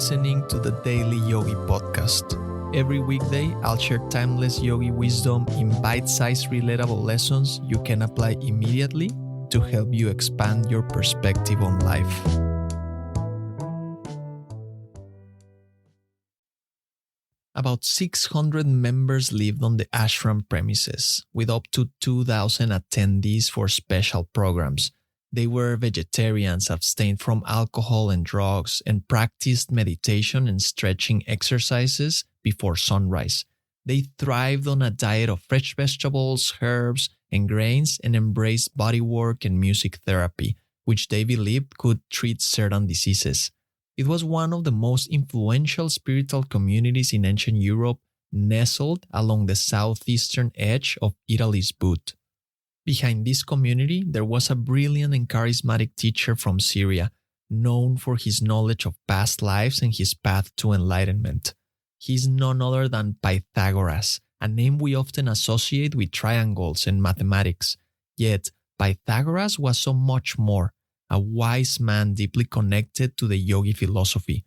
listening to the Daily Yogi podcast. Every weekday, I'll share timeless yogi wisdom in bite-sized relatable lessons you can apply immediately to help you expand your perspective on life. About 600 members lived on the ashram premises, with up to 2,000 attendees for special programs. They were vegetarians, abstained from alcohol and drugs, and practiced meditation and stretching exercises before sunrise. They thrived on a diet of fresh vegetables, herbs, and grains, and embraced bodywork and music therapy, which they believed could treat certain diseases. It was one of the most influential spiritual communities in ancient Europe, nestled along the southeastern edge of Italy's boot. Behind this community, there was a brilliant and charismatic teacher from Syria, known for his knowledge of past lives and his path to enlightenment. He is none other than Pythagoras, a name we often associate with triangles and mathematics. Yet, Pythagoras was so much more, a wise man deeply connected to the yogi philosophy.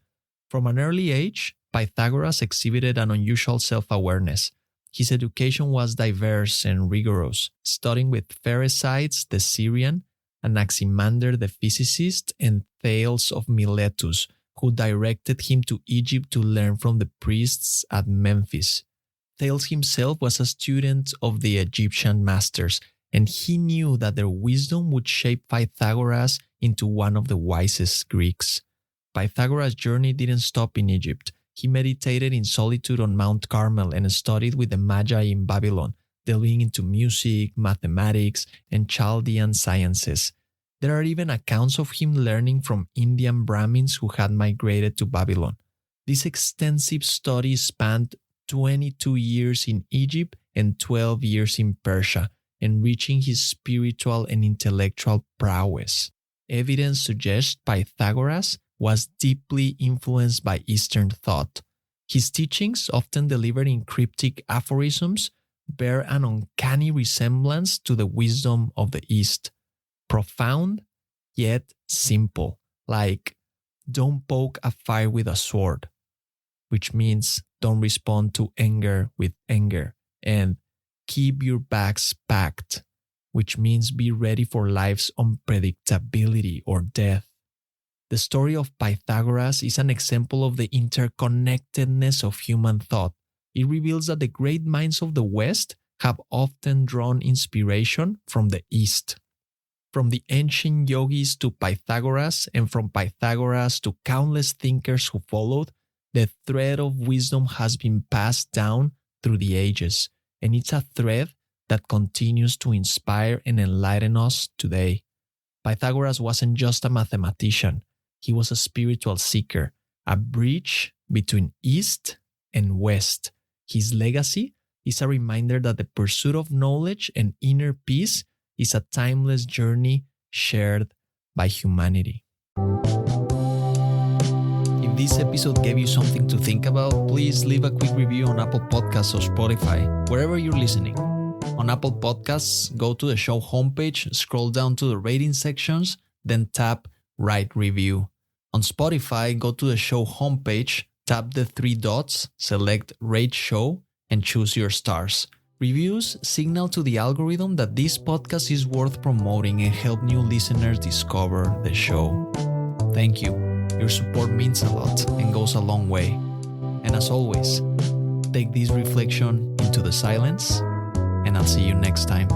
From an early age, Pythagoras exhibited an unusual self-awareness. His education was diverse and rigorous, studying with Pherecydes the Syrian, Anaximander the physicist, and Thales of Miletus, who directed him to Egypt to learn from the priests at Memphis. Thales himself was a student of the Egyptian masters, and he knew that their wisdom would shape Pythagoras into one of the wisest Greeks. Pythagoras' journey didn't stop in Egypt. He meditated in solitude on Mount Carmel and studied with the Magi in Babylon, delving into music, mathematics, and Chaldean sciences. There are even accounts of him learning from Indian Brahmins who had migrated to Babylon. This extensive study spanned 22 years in Egypt and 12 years in Persia, enriching his spiritual and intellectual prowess. Evidence suggests Pythagoras was deeply influenced by Eastern thought. His teachings, often delivered in cryptic aphorisms, bear an uncanny resemblance to the wisdom of the East. Profound, yet simple, like, don't poke a fire with a sword, which means don't respond to anger with anger, and keep your bags packed, which means be ready for life's unpredictability or death. The story of Pythagoras is an example of the interconnectedness of human thought. It reveals that the great minds of the West have often drawn inspiration from the East. From the ancient yogis to Pythagoras, and from Pythagoras to countless thinkers who followed, the thread of wisdom has been passed down through the ages, and it's a thread that continues to inspire and enlighten us today. Pythagoras wasn't just a mathematician. He was a spiritual seeker, a bridge between East and West. His legacy is a reminder that the pursuit of knowledge and inner peace is a timeless journey shared by humanity. If this episode gave you something to think about, please leave a quick review on Apple Podcasts or Spotify, wherever you're listening. On Apple Podcasts, go to the show homepage, scroll down to the rating sections, then tap Write Review. On Spotify, go to the show homepage, tap the three dots, select Rate Show, and choose your stars. Reviews signal to the algorithm that this podcast is worth promoting and help new listeners discover the show. Thank you. Your support means a lot and goes a long way. And as always, take this reflection into the silence, and I'll see you next time.